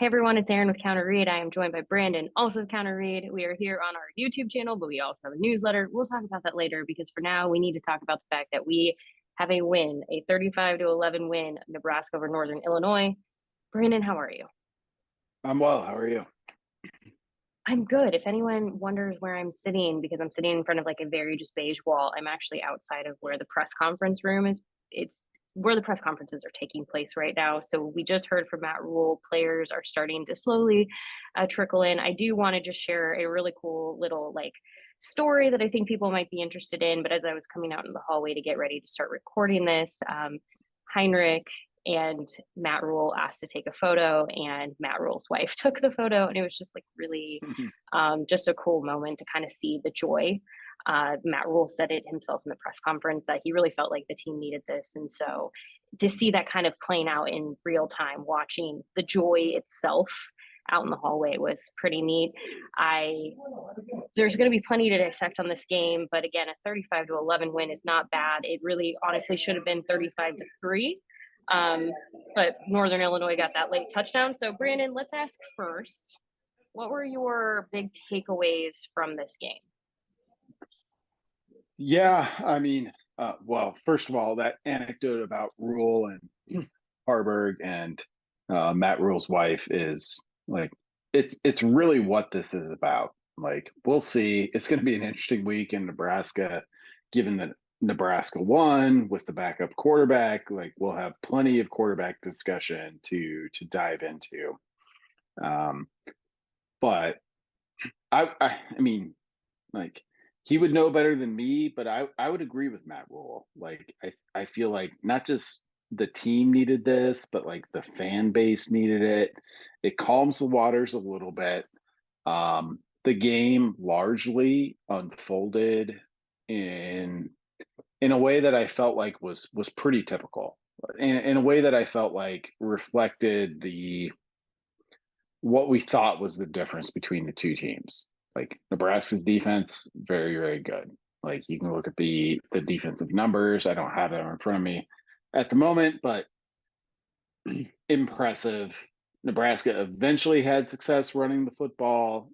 Hey everyone, it's Erin with Counter Read. I am joined by Brandon, also with Counter Read. We are here on our YouTube channel, but we also have a newsletter. We'll talk about that later because for now we need to talk about the fact that we have a win, a 35-11 win, Nebraska over Northern Illinois. Brandon, how are you? I'm well. How are you? I'm good. If anyone wonders where I'm sitting, because I'm sitting in front of like a very just beige wall, I'm actually outside of where the press conference room is. It's where the press conferences are taking place right now. So we just heard from Matt Rule. Players are starting to slowly trickle in. I do want to just share a really cool little like story that I think people might be interested in. But as I was coming out in the hallway to get ready to start recording this, Heinrich and Matt Rule asked to take a photo, and Matt Rule's wife took the photo, and it was just like really just a cool moment to kind of see the joy. Matt Rule said it himself in the press conference that he really felt like the team needed this, and so to see that kind of playing out in real time, watching the joy itself out in the hallway was pretty neat. I There's going to be plenty to dissect on this game, but again, a 35-11 win is not bad. It really honestly should have been 35-3. Um, but Northern Illinois got that late touchdown. So, Brandon, let's ask first, what were your big takeaways from this game? Yeah, well, first of all, that anecdote about Rule and Harburg and Matt Rule's wife is like it's really what this is about. Like, we'll see. It's going to be an interesting week in Nebraska, given that Nebraska won with the backup quarterback. Like, we'll have plenty of quarterback discussion to dive into. Um, but I mean, like, he would know better than me, but I would agree with Matt Rule. Like, I feel like not just the team needed this, but like the fan base needed it. It calms the waters a little bit. The game largely unfolded in in a way that I felt like was pretty typical. In a way that I felt like reflected the what we thought was the difference between the two teams. Like, Nebraska's defense, very, very good. Like, you can look at the defensive numbers. I don't have them in front of me at the moment, but impressive. Nebraska eventually had success running the football.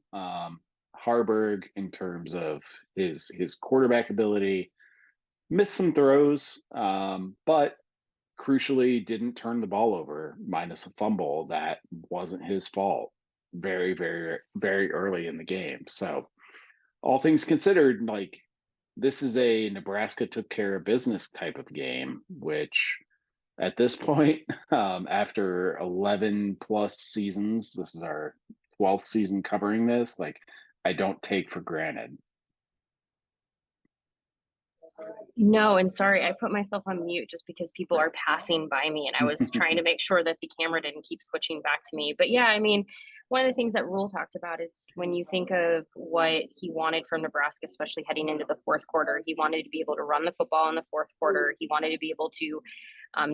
Harburg, in terms of his quarterback ability, missed some throws, but crucially didn't turn the ball over, minus a fumble that wasn't his fault very, very, very early in the game. So, all things considered, like, this is a Nebraska took care of business type of game, which at this point, after 11 plus seasons, this is our 12th season covering this, like, I don't take for granted. No, and sorry, I put myself on mute just because people are passing by me, and I was trying to make sure that the camera didn't keep switching back to me. But yeah, I mean, one of the things that Rule talked about is when you think of what he wanted from Nebraska, especially heading into the fourth quarter, he wanted to be able to run the football in the fourth quarter. He wanted to be able to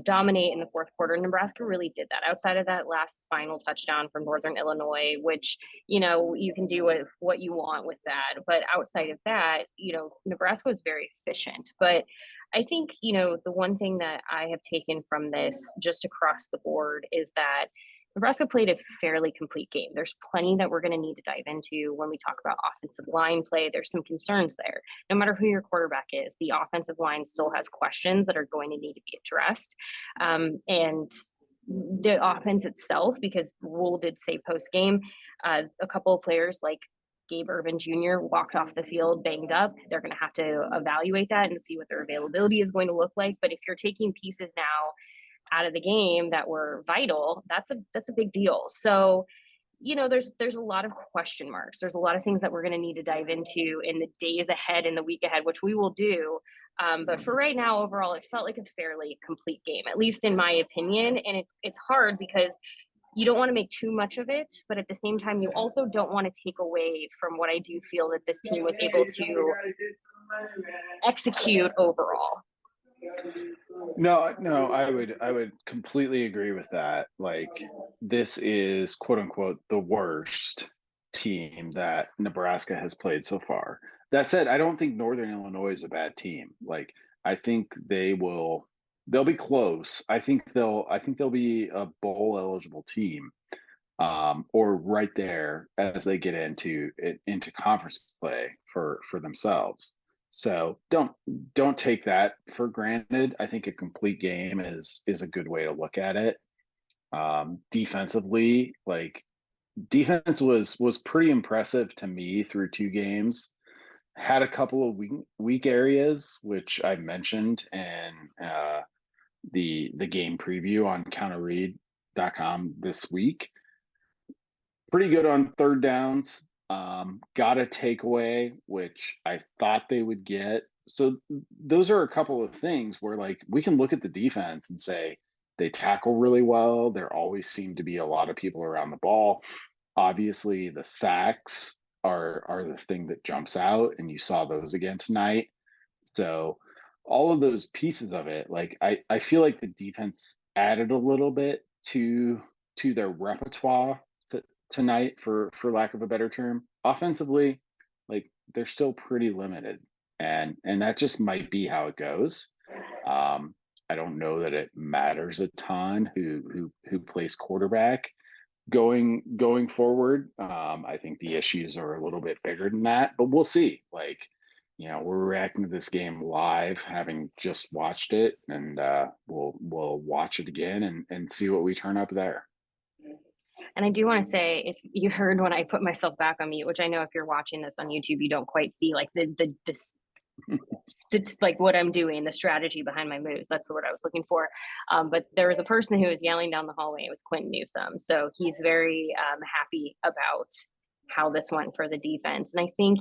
dominate in the fourth quarter. Nebraska really did that outside of that last final touchdown from Northern Illinois, which, you can do with what you want with that. But outside of that, Nebraska was very efficient. But I think, the one thing that I have taken from this just across the board is that Nebraska played a fairly complete game. There's plenty that we're going to need to dive into when we talk about offensive line play. There's some concerns there. No matter who your quarterback is, the offensive line still has questions that are going to need to be addressed. And the offense itself, because Rule did say post game, a couple of players like Gabe Irvin Jr. walked off the field banged up. They're going to have to evaluate that and see what their availability is going to look like. But if you're taking pieces now out of the game that were vital, that's a big deal. So, there's a lot of question marks. There's a lot of things that we're going to need to dive into in the days ahead, in the week ahead, which we will do. But for right now, overall, it felt like a fairly complete game, at least in my opinion. And it's hard because you don't want to make too much of it, but at the same time, you also don't want to take away from what I do feel that this team was able to execute overall. No, no, I would completely agree with that. Like, this is quote unquote the worst team that Nebraska has played so far. That said, I don't think Northern Illinois is a bad team. Like, I think they'll be close. I think they'll be a bowl eligible team. or right there as they get into conference play for themselves. So don't take that for granted. I think a complete game is a good way to look at it. Defensively, like defense was pretty impressive to me through two games. Had a couple of weak areas, which I mentioned in the game preview on counterread.com this week. Pretty good on third downs. Got a takeaway, which I thought they would get. So those are a couple of things where like we can look at the defense and say they tackle really well. There always seem to be a lot of people around the ball. Obviously, the sacks are the thing that jumps out, and you saw those again tonight. So all of those pieces of it, like I feel like the defense added a little bit to their repertoire tonight, for lack of a better term. Offensively, like they're still pretty limited, and that just might be how it goes. I don't know that it matters a ton who plays quarterback going forward. I think the issues are a little bit bigger than that, but we'll see. Like, we're reacting to this game live, having just watched it, and we'll watch it again and see what we turn up there. And I do want to say, if you heard when I put myself back on mute, which I know if you're watching this on YouTube, you don't quite see like this it's like what I'm doing, the strategy behind my moves. That's the word I was looking for. But there was a person who was yelling down the hallway. It was Quentin Newsome. So he's very happy about how this went for the defense. And I think,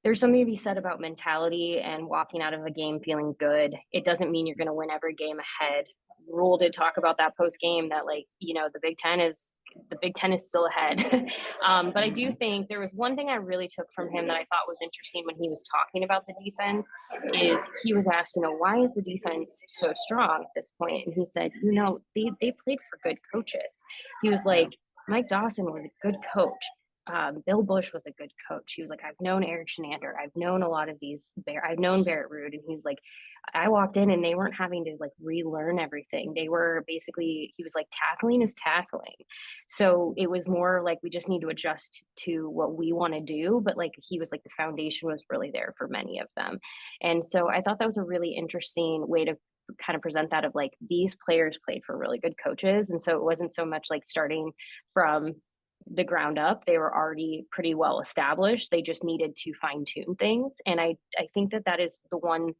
there's something to be said about mentality and walking out of a game feeling good. It doesn't mean you're going to win every game ahead. Rule did talk about that post game that the Big Ten is still ahead. But I do think there was one thing I really took from him that I thought was interesting when he was talking about the defense is he was asked, why is the defense so strong at this point? And he said, they played for good coaches. He was like, Mike Dawson was a good coach. Bill Bush was a good coach. He was like, I've known Eric Shenander. I've known a lot of I've known Barrett Ruud. And he was like, I walked in and they weren't having to like relearn everything. They were basically, he was like, tackling is tackling. So it was more like, we just need to adjust to what we want to do. But like, he was like, the foundation was really there for many of them. And so I thought that was a really interesting way to kind of present that of like, these players played for really good coaches. And so it wasn't so much like starting from the ground up. They were already pretty well established. They just needed to fine tune things. And I think that is the one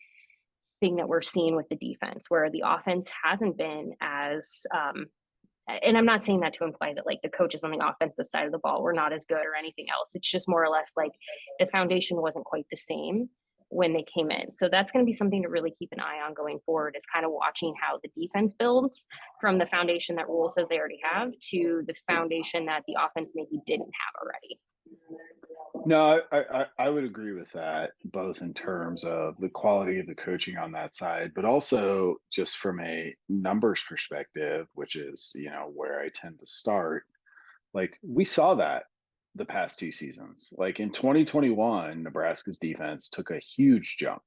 thing that we're seeing with the defense, where the offense hasn't been as, and I'm not saying that to imply that like the coaches on the offensive side of the ball were not as good or anything else. It's just more or less like the foundation wasn't quite the same when they came in. So that's going to be something to really keep an eye on going forward, is kind of watching how the defense builds from the foundation that Rule says they already have to the foundation that the offense maybe didn't have already. No, I would agree with that, both in terms of the quality of the coaching on that side, but also just from a numbers perspective, which is, where I tend to start. Like we saw that the past two seasons. Like in 2021, Nebraska's defense took a huge jump.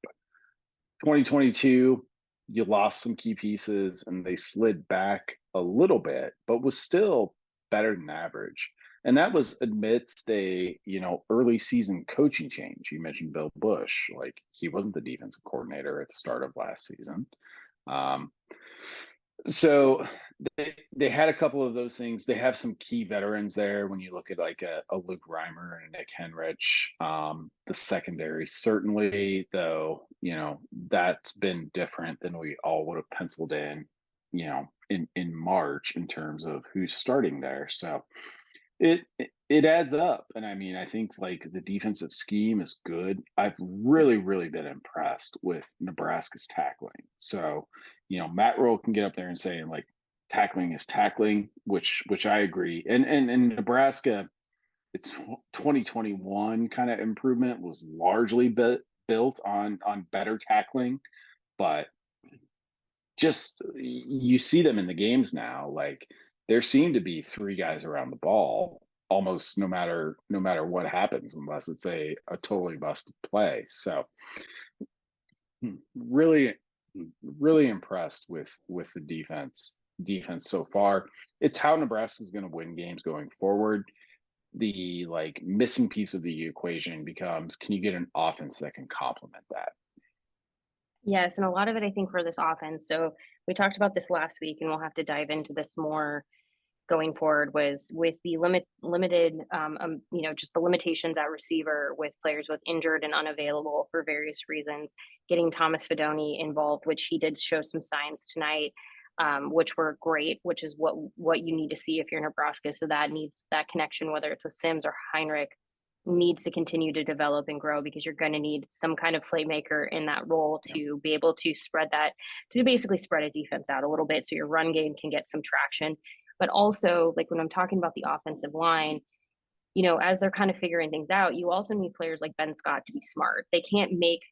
2022, you lost some key pieces and they slid back a little bit, but was still better than average. And that was amidst a, early season coaching change. You mentioned Bill Bush. Like he wasn't the defensive coordinator at the start of last season. So they had a couple of those things. They have some key veterans there. When you look at like a Luke Reimer and a Nick Henrich, the secondary, certainly though, that's been different than we all would have penciled in, in March in terms of who's starting there. So it adds up. And I mean, I think like the defensive scheme is good. I've really, really been impressed with Nebraska's tackling. So, Matt Rule can get up there and say like tackling is tackling, which I agree. And in Nebraska, it's 2021 kind of improvement was largely built on better tackling, but just you see them in the games now, like there seem to be three guys around the ball almost no matter what happens, unless it's a totally busted play. So really, really impressed with the defense defense so far. It's how Nebraska is going to win games going forward. The like missing piece of the equation becomes, can you get an offense that can complement that? Yes, and a lot of it, I think, for this offense. So we talked about this last week, and we'll have to dive into this more going forward. Was with the limited, just the limitations at receiver with players with injured and unavailable for various reasons. Getting Thomas Fedoni involved, which he did show some signs tonight, which were great. Which is what you need to see if you're Nebraska. So that needs that connection, whether it's with Sims or Heinrich, needs to continue to develop and grow because you're going to need some kind of playmaker in that role to be able to spread that, to basically spread a defense out a little bit so your run game can get some traction. But also, like when I'm talking about the offensive line, as they're kind of figuring things out, you also need players like Ben Scott to be smart. They can't make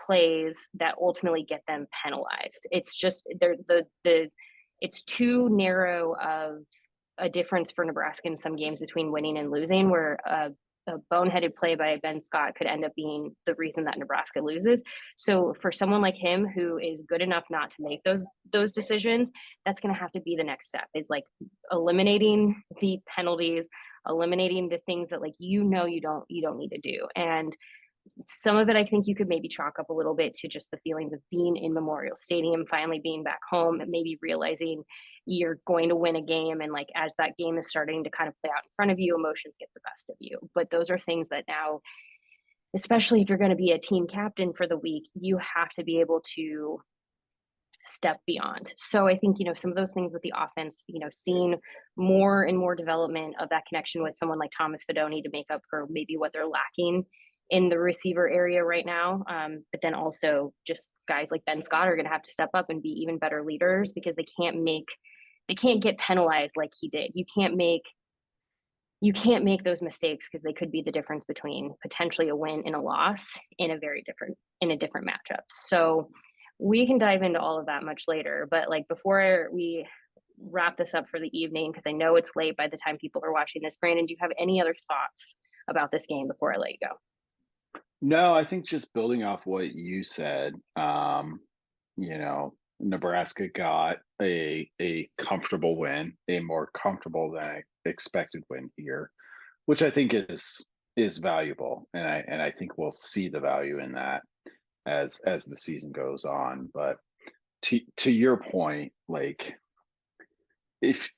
plays that ultimately get them penalized. It's just it's too narrow of a difference for Nebraska in some games between winning and losing, where a boneheaded play by Ben Scott could end up being the reason that Nebraska loses. So for someone like him who is good enough not to make those decisions, that's going to have to be the next step, is like eliminating the penalties, eliminating the things that you don't need to do. And some of it, I think you could maybe chalk up a little bit to just the feelings of being in Memorial Stadium, finally being back home, and maybe realizing you're going to win a game. And as that game is starting to kind of play out in front of you, emotions get the best of you. But those are things that now, especially if you're going to be a team captain for the week, you have to be able to step beyond. So I think, some of those things with the offense, seeing more and more development of that connection with someone like Thomas Fedoni to make up for maybe what they're lacking in the receiver area right now. But then also just guys like Ben Scott are going to have to step up and be even better leaders because they can't get penalized like he did. You can't make those mistakes because they could be the difference between potentially a win and a loss in a different matchup. So we can dive into all of that much later, but before we wrap this up for the evening, because I know it's late by the time people are watching this, Brandon, do you have any other thoughts about this game before I let you go? No, I think just building off what you said, Nebraska got a comfortable win, a more comfortable than expected win here, which I think is valuable, and I think we'll see the value in that as the season goes on. But to your point, if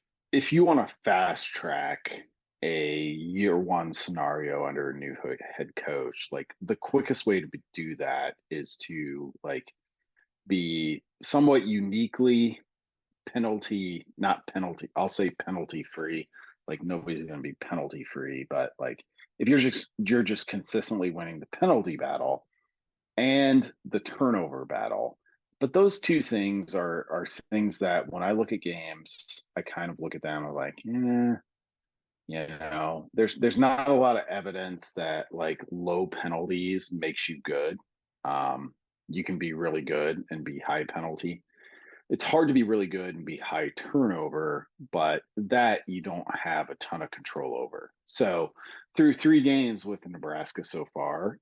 you want to fast track a year one scenario under a new head coach, the quickest way to do that is to be somewhat uniquely I'll say penalty free. Nobody's going to be penalty free, but if you're just consistently winning the penalty battle and the turnover battle. But those two things are things that when I look at games, I kind of look at them and there's not a lot of evidence that low penalties makes you good. You can be really good and be high penalty. It's hard to be really good and be high turnover, but that you don't have a ton of control over. So through 3 games with Nebraska so far,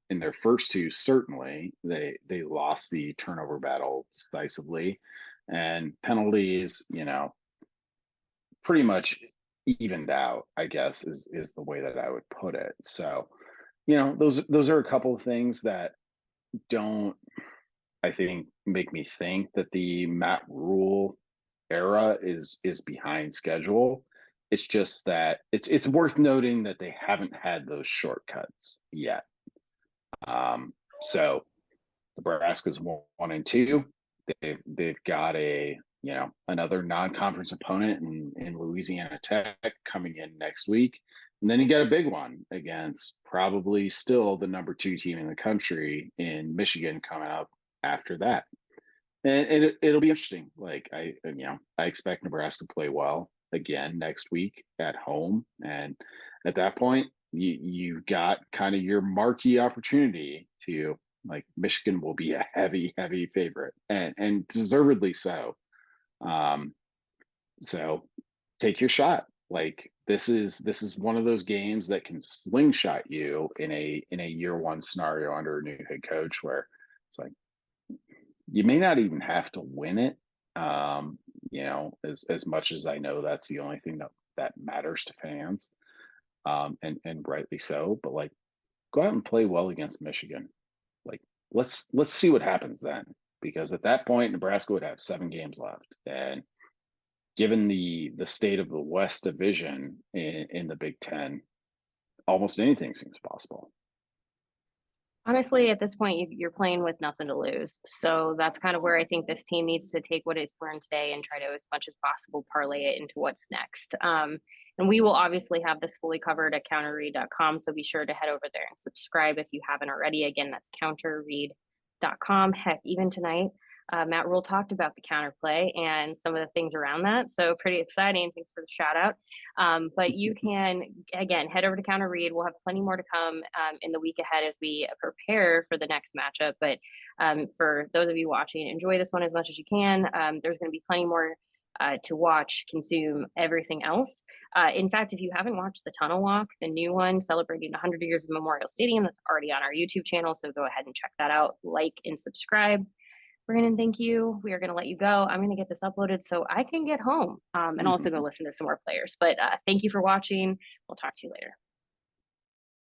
in their first 2, certainly they lost the turnover battle decisively, and penalties, pretty much evened out, I guess is the way that I would put it. So, those are a couple of things that don't, I think, make me think that the Matt Rule era is behind schedule. It's just that it's worth noting that they haven't had those shortcuts yet. So Nebraska's 1-2. They've got another non-conference opponent in Louisiana Tech coming in next week. And then you got a big one against probably still the number 2 team in the country in Michigan coming up after that. And it'll be interesting. I expect Nebraska to play well again next week at home. And at that point, you got kind of your marquee opportunity to, Michigan will be a heavy, heavy favorite, and deservedly so. So take your shot. This is one of those games that can slingshot you in a year one scenario under a new head coach, where it's you may not even have to win it. as much as I know that's the only thing that matters to fans, and rightly so. But like, go out and play well against Michigan. Like, let's see what happens then, because at that point, Nebraska would have 7 games left, and given the state of the West Division in the Big Ten, almost anything seems possible. Honestly, at this point, you're playing with nothing to lose. So that's kind of where I think this team needs to take what it's learned today and try to, as much as possible, parlay it into what's next. And we will obviously have this fully covered at counterread.com. So be sure to head over there and subscribe if you haven't already. Again, that's counterread.com. Heck, even tonight, Matt Rule talked about the counterplay and some of the things around that. So pretty exciting. Thanks for the shout out. But you can, again, head over to Counter Read. We'll have plenty more to come in the week ahead as we prepare for the next matchup. But for those of you watching, enjoy this one as much as you can. There's going to be plenty more to watch, consume, everything else. In fact, if you haven't watched the Tunnel Walk, the new one celebrating 100 years of Memorial Stadium, that's already on our YouTube channel. So go ahead and check that out, like and subscribe. Brandon, thank you. We are going to let you go. I'm going to get this uploaded so I can get home and also go listen to some more players. But thank you for watching. We'll talk to you later.